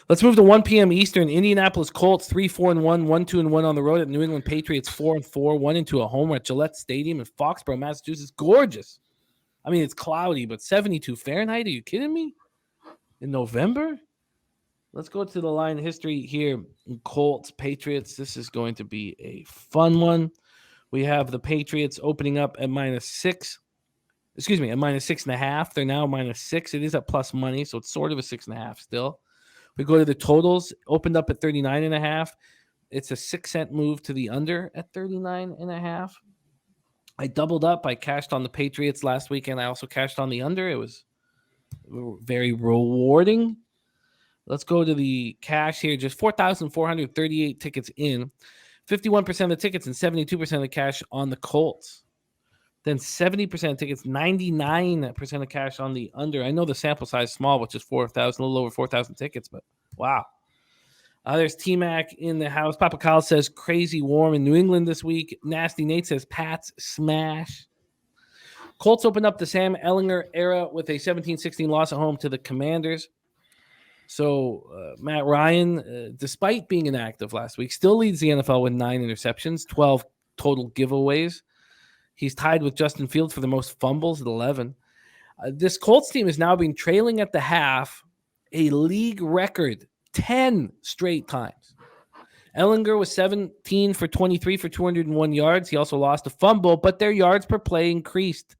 Let's move to 1 p.m. Eastern. Indianapolis Colts 3-4-1, 1-2-1 on the road at New England Patriots 4-4, 1-2 a homer at Gillette Stadium in Foxborough, Massachusetts. Gorgeous. I mean, it's cloudy, but 72 Fahrenheit. Are you kidding me? In November? Let's go to the line history here. Colts, Patriots. This is going to be a fun one. We have the Patriots opening up at -6. Excuse me, at -6.5. They're now -6. It is at plus money, so it's sort of a 6.5 still. We go to the totals. Opened up at 39.5. It's a 6-cent move to the under at 39.5. I doubled up. I cashed on the Patriots last weekend. I also cashed on the under. It was very rewarding. Let's go to the cash here. Just 4,438 tickets in. 51% of the tickets and 72% of the cash on the Colts. Then 70% of tickets, 99% of cash on the under. I know the sample size is small, which is 4,000, a little over 4,000 tickets, but wow. There's T-Mac in the house. Papa Kyle says crazy warm in New England this week. Nasty Nate says Pats smash. Colts opened up the Sam Ehlinger era with a 17-16 loss at home to the Commanders. So Matt Ryan, despite being inactive last week, still leads the NFL with 9 interceptions, 12 total giveaways. He's tied with Justin Fields for the most fumbles at 11. This Colts team is now being trailing at the half a league record 10 straight times. Ehlinger was 17 for 23 for 201 yards. He also lost a fumble, but their yards per play increased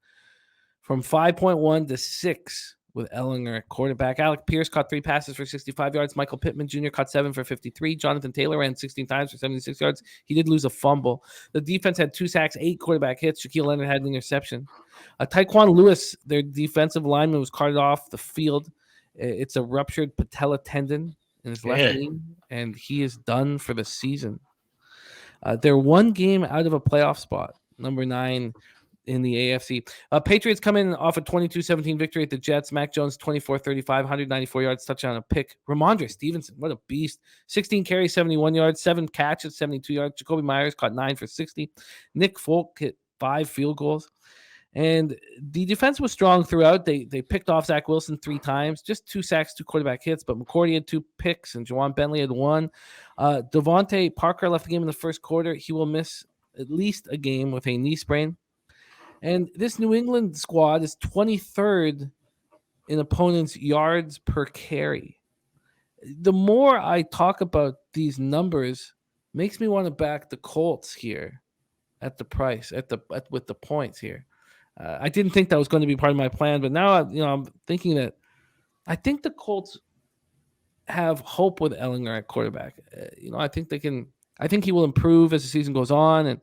from 5.1 to 6 with Ehlinger at quarterback. Alec Pierce caught 3 passes for 65 yards. Michael Pittman Jr. caught 7 for 53. Jonathan Taylor ran 16 times for 76 yards. He did lose a fumble. The defense had 2 sacks, 8 quarterback hits. Shaquille Leonard had an interception. Tyquan Lewis, their defensive lineman, was carted off the field. It's a ruptured patella tendon in his left knee, and he is done for the season. They're 1 game out of a playoff spot, number 9 in the AFC. Patriots come in off a 22-17 victory at the Jets. Mac Jones, 24-35, 194 yards, touchdown, a pick. Ramondre Stevenson, what a beast. 16 carries, 71 yards, 7 catches, 72 yards. Jacoby Myers caught 9 for 60. Nick Folk hit 5 field goals. And the defense was strong throughout. They picked off Zach Wilson 3 times, just 2 sacks, 2 quarterback hits, but McCourty had 2 picks and Juwan Bentley had 1. Devontae Parker left the game in the first quarter. He will miss at least a game with a knee sprain. And this New England squad is 23rd in opponents' yards per carry. The more I talk about these numbers, makes me want to back the Colts here at the price, with the points here. I didn't think that was going to be part of my plan, but now I'm thinking that I think the Colts have hope with Ehlinger at quarterback. I think they can. I think he will improve as the season goes on,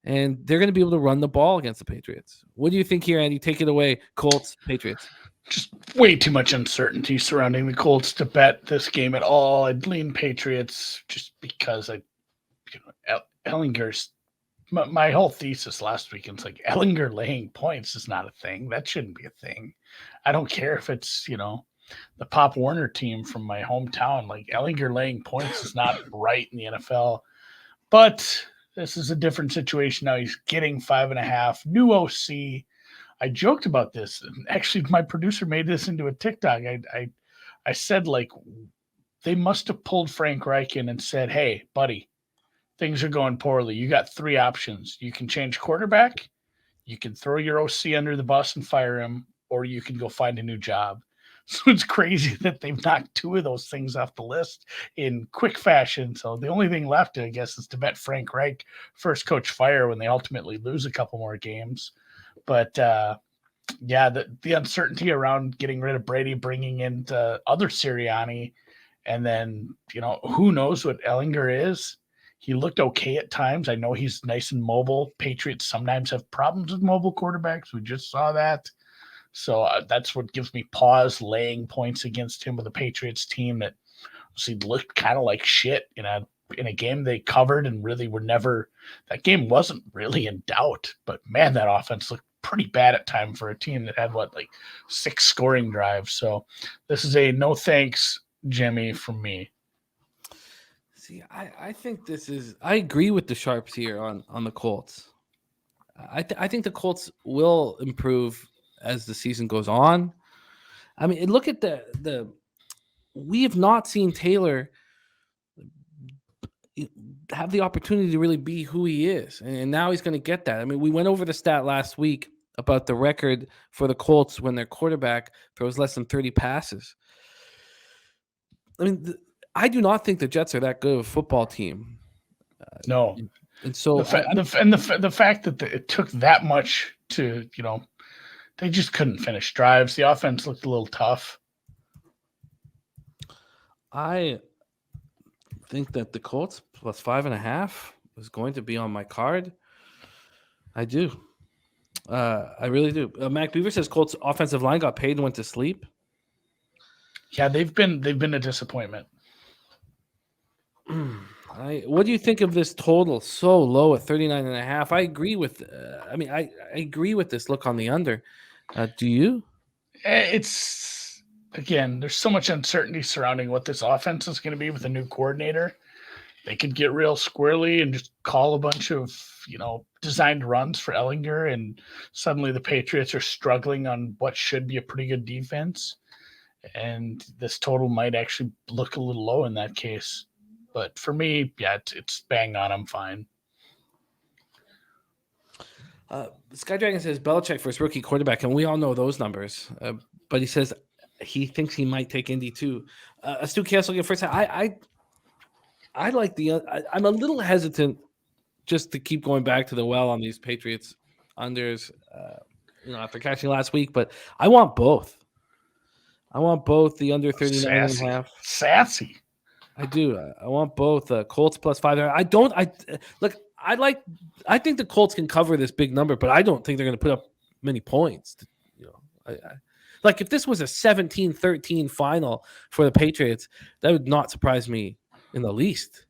and they're going to be able to run the ball against the Patriots. What do you think here, Andy? Take it away, Colts, Patriots. Just way too much uncertainty surrounding the Colts to bet this game at all. I'd lean Patriots just because Ehlinger's. My whole thesis last week, it's like Ehlinger laying points is not a thing. That shouldn't be a thing. I don't care if it's, the Pop Warner team from my hometown. Like, Ehlinger laying points is not right in the NFL. But this is a different situation now. He's getting 5.5. New OC. I joked about this. And actually, my producer made this into a TikTok. I said, like, they must have pulled Frank Reich in and said, hey, buddy, things are going poorly. You got 3 options. You can change quarterback, you can throw your OC under the bus and fire him, or you can go find a new job. So it's crazy that they've knocked 2 of those things off the list in quick fashion. So the only thing left, I guess, is to bet Frank Reich first coach fire when they ultimately lose a couple more games. But the uncertainty around getting rid of Brady, bringing in the other Sirianni, and then, who knows what Ehlinger is. He looked okay at times. I know he's nice and mobile. Patriots sometimes have problems with mobile quarterbacks. We just saw that. So that's what gives me pause laying points against him with a Patriots team that looked kind of like shit in a game they covered and really were never – that game wasn't really in doubt. But, man, that offense looked pretty bad at time for a team that had, 6 scoring drives. So this is a no thanks, Jimmy, from me. See, I think this is – I agree with the Sharps here on the Colts. I think the Colts will improve as the season goes on. I mean, look at the we have not seen Taylor have the opportunity to really be who he is. And now he's going to get that. I mean, we went over the stat last week about the record for the Colts when their quarterback throws less than 30 passes. I mean, I do not think the Jets are that good of a football team. No. And so the fact that it took that much to, they just couldn't finish drives. The offense looked a little tough. I think that the Colts plus 5.5 is going to be on my card. I do. I really do. Mac Beaver says Colts offensive line got paid and went to sleep. Yeah, they've been a disappointment. What do you think of this total so low at 39.5? I agree with. I agree with this look on the under. Do you? It's again, there's so much uncertainty surrounding what this offense is going to be with a new coordinator. They could get real squirrely and just call a bunch of designed runs for Ellinger, and suddenly the Patriots are struggling on what should be a pretty good defense. And this total might actually look a little low in that case. But for me, yeah, it's bang on. I'm fine. Sky Dragon says Belichick for his rookie quarterback, and we all know those numbers. But he says he thinks he might take Indy too. Stu Castle again first. I like I'm a little hesitant just to keep going back to the well on these Patriots unders. After catching last week, but I want both. I want both the under 39.5. Sassy. I do. I want both Colts plus 5. I think the Colts can cover this big number, but I don't think they're going to put up many points. Like if this was a 17-13 final for the Patriots, that would not surprise me in the least.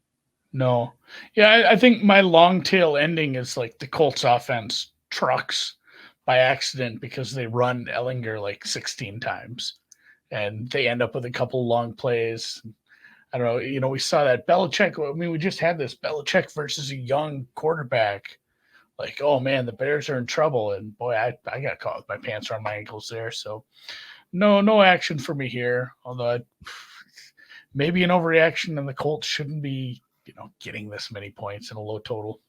No. Yeah, I think my long tail ending is like the Colts offense trucks by accident because they run Ellinger like 16 times and they end up with a couple long plays. I don't know. We saw that Belichick. I mean, we just had this Belichick versus a young quarterback. Like, oh man, the Bears are in trouble. And boy, I got caught with my pants around my ankles there. So no action for me here. Although maybe an overreaction and the Colts shouldn't be, getting this many points in a low total.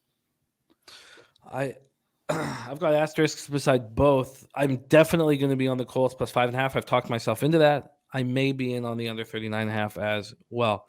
I've got asterisks beside both. I'm definitely going to be on the Colts plus 5.5. I've talked myself into that. I may be in on the under 39.5 as well.